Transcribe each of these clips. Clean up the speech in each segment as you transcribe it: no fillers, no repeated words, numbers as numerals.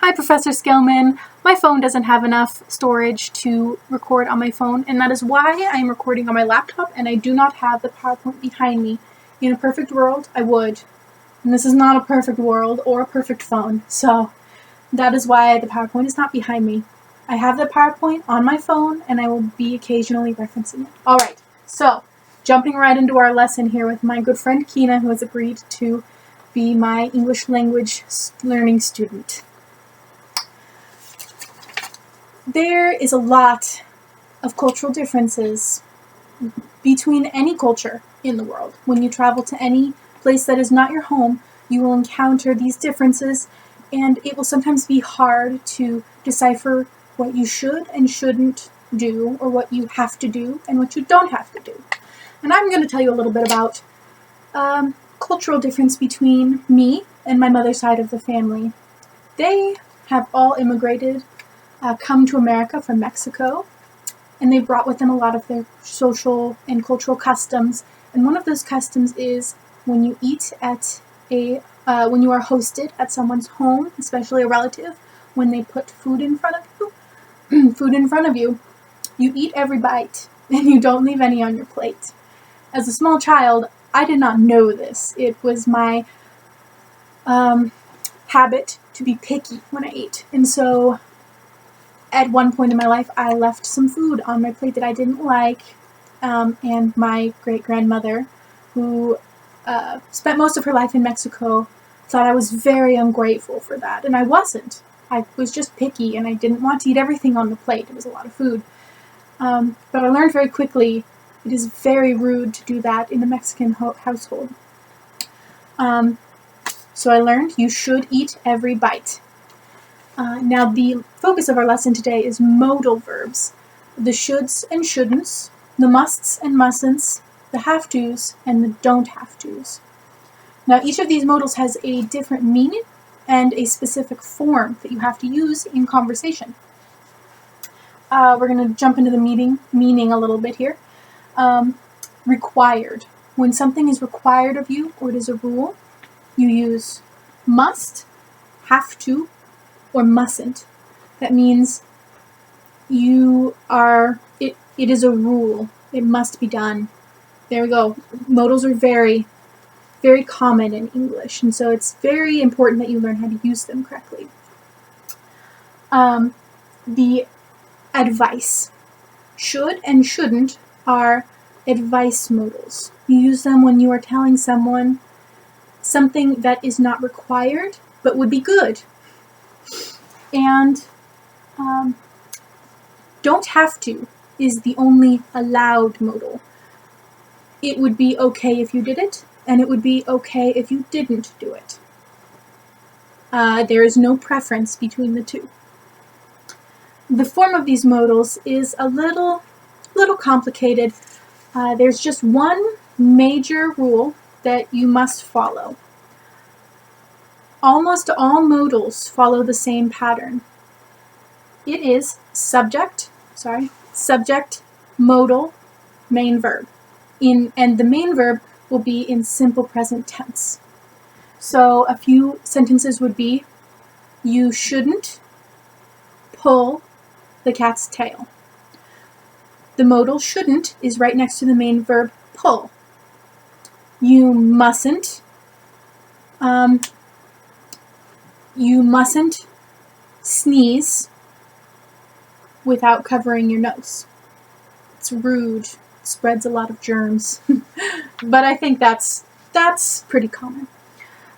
Hi, Professor Skillman. My phone doesn't have enough storage to record on my phone, and that is why I am recording on my laptop, and I do not have the PowerPoint behind me. In a perfect world, I would. And this is not a perfect world or a perfect phone, so that is why the PowerPoint is not behind me. I have the PowerPoint on my phone, and I will be occasionally referencing it. Alright, so jumping right into our lesson here with my good friend Keena, who has agreed to be my English language learning student. There is a lot of cultural differences between any culture in the world. When you travel to any place that is not your home, you will encounter these differences, and it will sometimes be hard to decipher what you should and shouldn't do, or what you have to do and what you don't have to do. And I'm going to tell you a little bit about cultural difference between me and my mother's side of the family. They have all immigrated, come to America from Mexico, and they brought with them a lot of their social and cultural customs. And one of those customs is when you eat at when you are hosted at someone's home, especially a relative, when they put food in front of you, you eat every bite and you don't leave any on your plate. As a small child, I did not know this. It was my habit to be picky when I ate, and so at one point in my life, I left some food on my plate that I didn't like, and my great-grandmother, who spent most of her life in Mexico, thought I was very ungrateful for that, and I wasn't. I was just picky, and I didn't want to eat everything on the plate. It was a lot of food. But I learned very quickly it is very rude to do that in a Mexican household. So I learned you should eat every bite. Now, the focus of our lesson today is modal verbs. The shoulds and shouldn'ts, the musts and mustn'ts, the have-tos, and the don't have-tos. Now, each of these modals has a different meaning and a specific form that you have to use in conversation. We're going to jump into the meaning a little bit here. Required. When something is required of you, or it is a rule, you use must, have to, or mustn't. That means it is a rule. It must be done. There we go. Modals are very, very common in English, and so it's very important that you learn how to use them correctly. The advice. Should and shouldn't are advice modals. You use them when you are telling someone something that is not required, but would be good. And don't have to is the only allowed modal. It would be okay if you did it, and it would be okay if you didn't do it. There is no preference between the two. The form of these modals is a little complicated. There's just one major rule that you must follow. Almost all modals follow the same pattern. It is subject, modal, main verb. And the main verb will be in simple present tense. So a few sentences would be, you shouldn't pull the cat's tail. The modal shouldn't is right next to the main verb pull. You mustn't sneeze without covering your nose. It's rude. It spreads a lot of germs. But I think that's pretty common.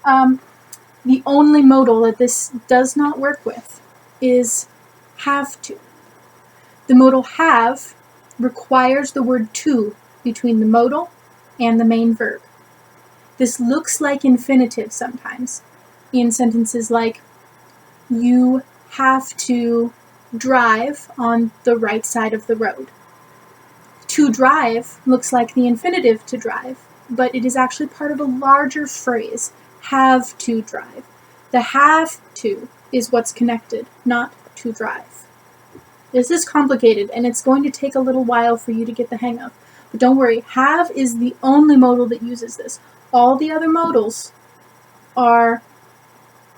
The only modal that this does not work with is have to. The modal have requires the word to between the modal and the main verb. This looks like infinitive sometimes in sentences like, you have to drive on the right side of the road. To drive looks like the infinitive to drive, but it is actually part of a larger phrase, have to drive. The have to is what's connected, not to drive. This is complicated, and it's going to take a little while for you to get the hang of. But don't worry, have is the only modal that uses this. All the other modals are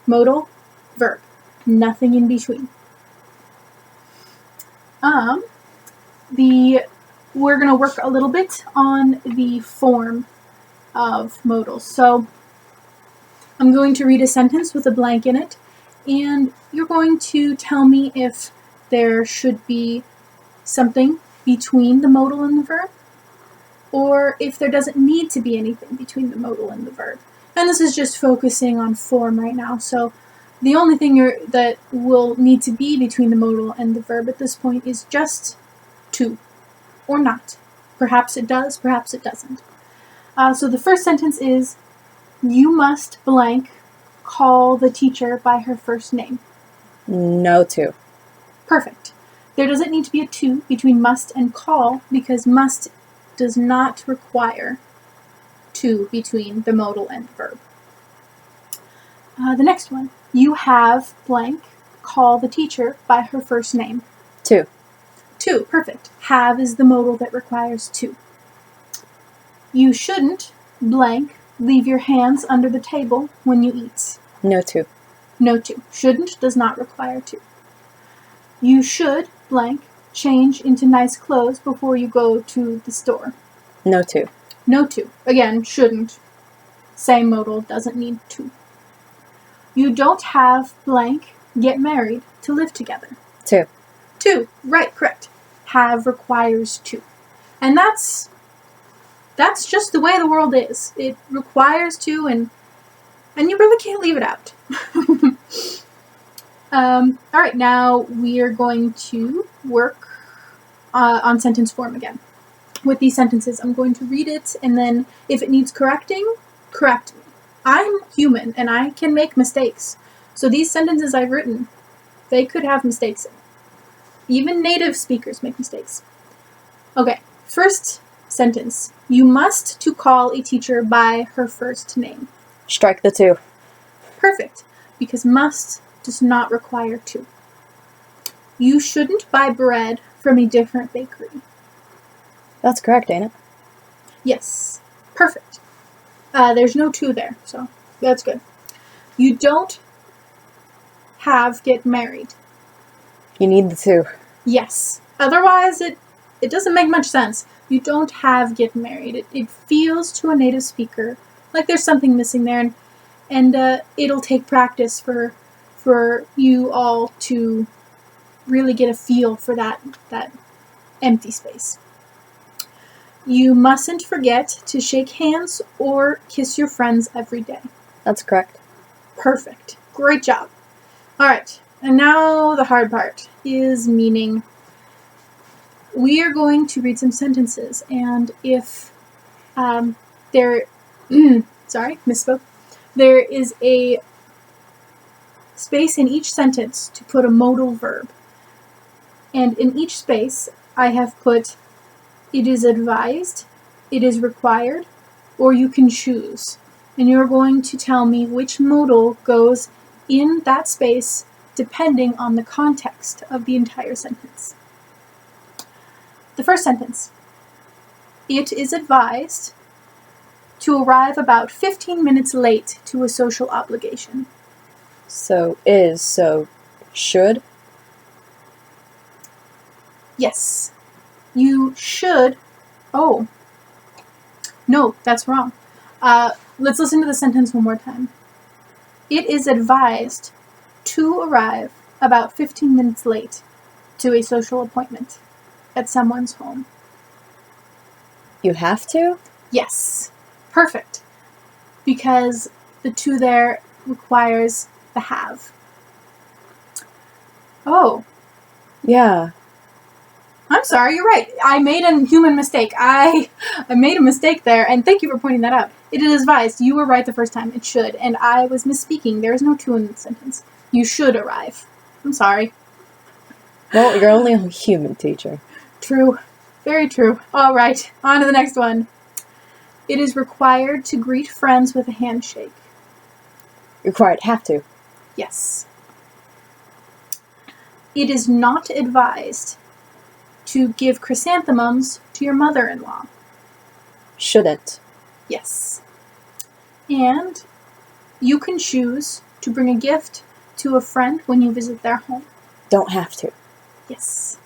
modal verb. Nothing in between. We're going to work a little bit on the form of modals. So I'm going to read a sentence with a blank in it, and you're going to tell me if there should be something between the modal and the verb, or if there doesn't need to be anything between the modal and the verb. And this is just focusing on form right now, so the only thing that will need to be between the modal and the verb at this point is just to, or not. Perhaps it does, perhaps it doesn't. So the first sentence is, you must blank call the teacher by her first name. No to. Perfect. There doesn't need to be a to between must and call, because must does not require to between the modal and the verb. The next one. You have blank call the teacher by her first name. To. To. Perfect. Have is the modal that requires to. You shouldn't blank leave your hands under the table when you eat. No to. No to. Shouldn't does not require to. You should blank change into nice clothes before you go to the store. No to. No to. Again, shouldn't. Same modal, doesn't need to. You don't have blank get married to live together. To. To. Right, correct. Have requires to. And that's just the way the world is. It requires to, and you really can't leave it out. Alright, now we are going to work on sentence form again. With these sentences, I'm going to read it, and then if it needs correcting, correct me. I'm human, and I can make mistakes. So these sentences I've written, they could have mistakes in it. Even native speakers make mistakes. Okay, first sentence. You must to call a teacher by her first name. Strike the to. Perfect, because must does not require to. You shouldn't buy bread from a different bakery. That's correct, ain't it? Yes, perfect. There's no to there, so that's good. You don't have get married. You need the to. Yes. Otherwise, it doesn't make much sense. You don't have get married. It feels to a native speaker like there's something missing there, and it'll take practice for you all to really get a feel for that empty space. You mustn't forget to shake hands or kiss your friends every day. That's correct. Perfect. Great job. All right. And now the hard part is meaning. We are going to read some sentences, and if there, sorry, misspoke. There is a space in each sentence to put a modal verb. And in each space, I have put it is advised, it is required, or you can choose. And you're going to tell me which modal goes in that space depending on the context of the entire sentence. The first sentence. It is advised to arrive about 15 minutes late to a social obligation. So should? Yes. You should. Oh. No, that's wrong. Let's listen to the sentence one more time. It is advised to arrive about 15 minutes late to a social appointment at someone's home. You have to? Yes. Perfect. Because the to there requires the have. Oh. Yeah. I'm sorry, you're right. I made a human mistake. I made a mistake there, and thank you for pointing that out. It is advised. You were right the first time. It should, and I was misspeaking. There is no to in the sentence. You should arrive. I'm sorry. Well, you're only a human, teacher. True. Very true. All right, on to the next one. It is required to greet friends with a handshake. Required. Have to. Yes. It is not advised to give chrysanthemums to your mother-in-law. Shouldn't. Yes. And you can choose to bring a gift to a friend when you visit their home? Don't have to. Yes.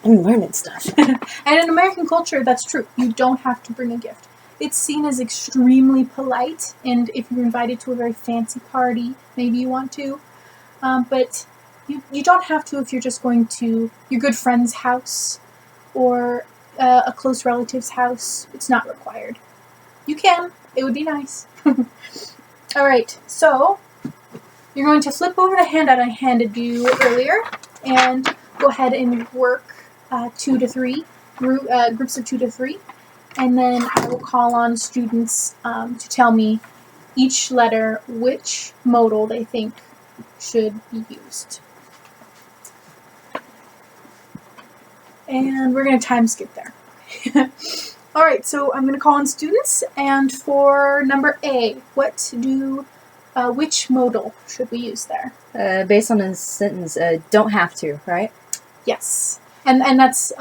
I'm learning stuff. And in American culture, that's true. You don't have to bring a gift. It's seen as extremely polite, and if you're invited to a very fancy party, maybe you want to. But you don't have to if you're just going to your good friend's house or a close relative's house. It's not required. You can. It would be nice. All right, so you're going to flip over the handout I handed you earlier and go ahead and work 2 to 3, groups of 2 to 3, and then I will call on students to tell me each letter which modal they think should be used. And we're going to time skip there. All right, so I'm going to call on students, and for number A, which modal should we use there? Based on a sentence, don't have to, right? Yes, and that's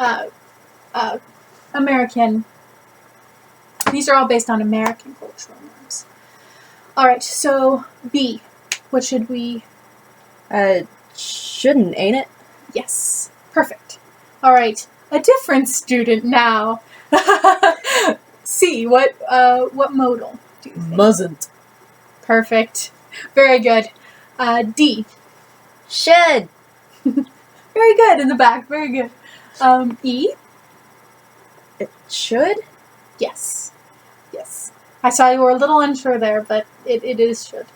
American. These are all based on American cultural norms. All right, so B, what should we? Shouldn't, ain't it? Yes, perfect. All right, a different student now. C, what modal do you think? Mustn't. Perfect. Very good. D. Should. Very good in the back. Very good. E. It should? Yes. Yes. I saw you were a little unsure there, but it is should.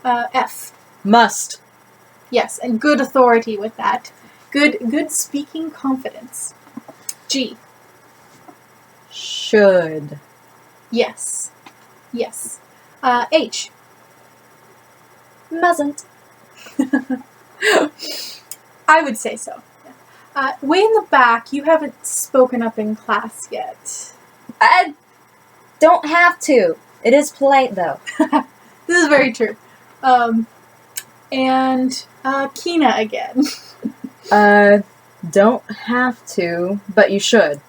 F. Must. Yes, and good authority with that. Good speaking confidence. G. Should. Yes. Yes. H. Mustn't. I would say so. Way in the back, you haven't spoken up in class yet. I don't have to. It is polite, though. This is very true. And Kina again. Don't have to, but you should.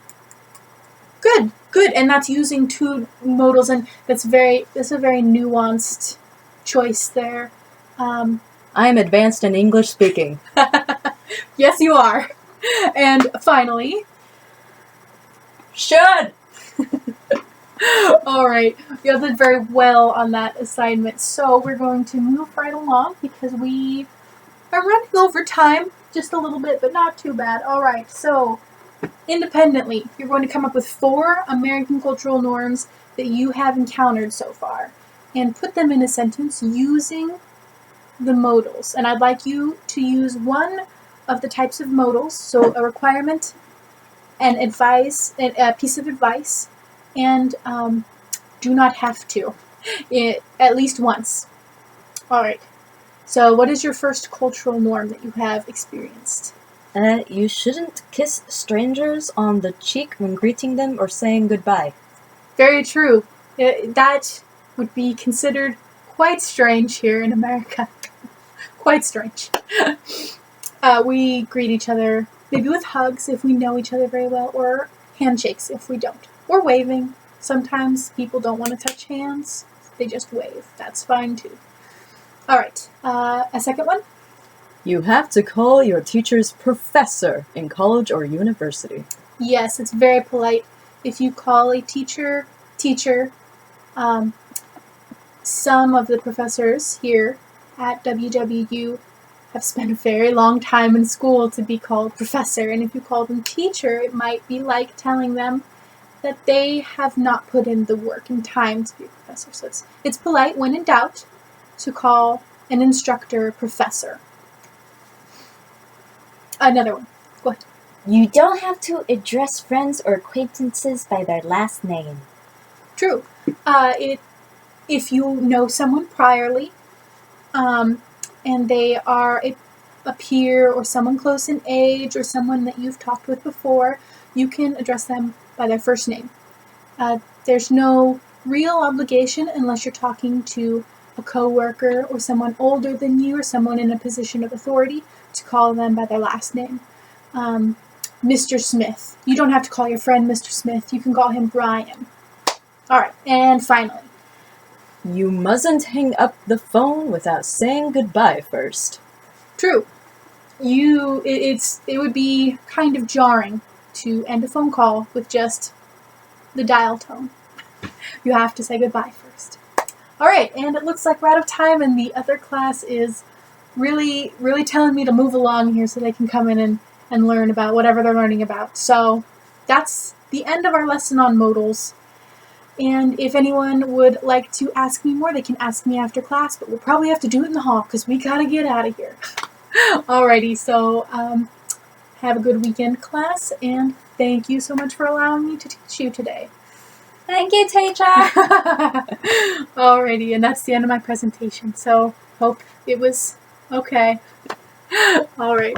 Good, and that's using 2 modals, and that's a very nuanced choice there. I am advanced in English speaking. Yes, you are. And finally, Should! all right, you did very well on that assignment. So we're going to move right along because we are running over time just a little bit, but not too bad. All right, so independently, you're going to come up with 4 American cultural norms that you have encountered so far and put them in a sentence using the modals. And I'd like you to use one of the types of modals, so a requirement, an advice, a piece of advice, and do not have to, at least once. All right. So what is your first cultural norm that you have experienced? You shouldn't kiss strangers on the cheek when greeting them or saying goodbye. Very true. That would be considered quite strange here in America. Quite strange. We greet each other maybe with hugs if we know each other very well, or handshakes if we don't. Or waving. Sometimes people don't want to touch hands. They just wave. That's fine too. All right. A second one? You have to call your teachers professor in college or university. Yes, it's very polite. If you call a teacher, some of the professors here at WWU have spent a very long time in school to be called professor, and if you call them teacher, it might be like telling them that they have not put in the work and time to be a professor. So it's polite when in doubt to call an instructor professor. Another one. Go ahead. You don't have to address friends or acquaintances by their last name. True. If you know someone priorly, and they are a peer or someone close in age or someone that you've talked with before, you can address them by their first name. There's no real obligation unless you're talking to a coworker or someone older than you or someone in a position of authority to call them by their last name. Mr. Smith. You don't have to call your friend Mr. Smith. You can call him Brian. All right, and finally. You mustn't hang up the phone without saying goodbye first. True. It would be kind of jarring to end a phone call with just the dial tone. You have to say goodbye first. All right, and it looks like we're out of time, and the other class is really, really telling me to move along here so they can come in and learn about whatever they're learning about. So that's the end of our lesson on modals. And if anyone would like to ask me more, they can ask me after class, but we'll probably have to do it in the hall because we gotta get out of here. Alrighty, so have a good weekend, class, and thank you so much for allowing me to teach you today. Thank you, teacher. Alrighty, and that's the end of my presentation, so hope it was okay. Alright.